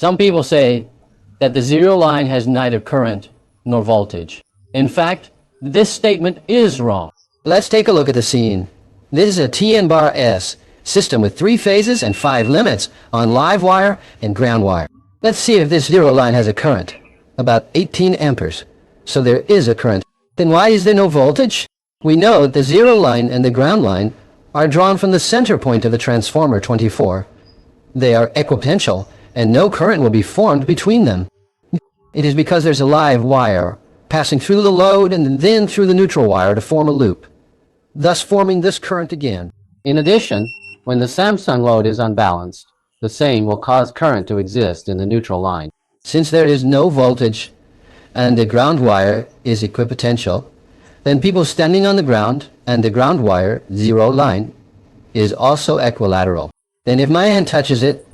Some people say that the zero line has neither current nor voltage. In fact, this statement is wrong. Let's take a look at the scene. This is a TN-bar-S system with 3 phases and 5 limits on live wire and ground wire. Let's see if this zero line has a current, about 18 amperes. So there is a current. Then why is there no voltage? We know that the zero line and the ground line are drawn from the center point of the transformer 24. They are equipotential, and no current will be formed between them. It is because there's a live wire passing through the load and then through the neutral wire to form a loop, thus forming this current again. In addition, when the Samsung load is unbalanced, the same will cause current to exist in the neutral line. Since there is no voltage and the ground wire is equipotential, then people standing on the ground and the ground wire, zero line, is also equilateral. Then if my hand touches it,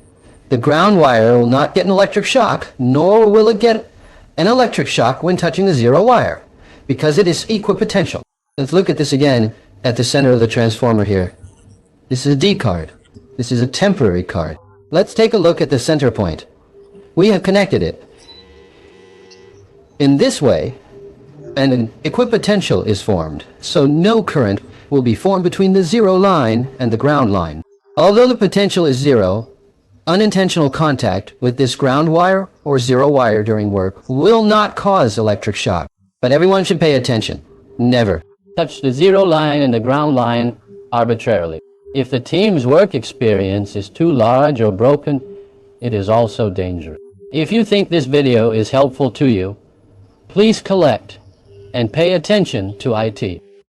the ground wire will not get an electric shock, nor will it get an electric shock when touching the zero wire, because it is equipotential. Let's look at this again at the center of the transformer here. This is a D card. This is a temporary card. Let's take a look at the center point. We have connected it in this way, and an equipotential is formed, so no current will be formed between the zero line and the ground line. Although the potential is zero, unintentional contact with this ground wire or zero wire during work will not cause electric shock. But everyone should pay attention. Never touch the zero line and the ground line arbitrarily. If the team's work experience is too large or broken, it is also dangerous. If you think this video is helpful to you, please collect and pay attention to IT.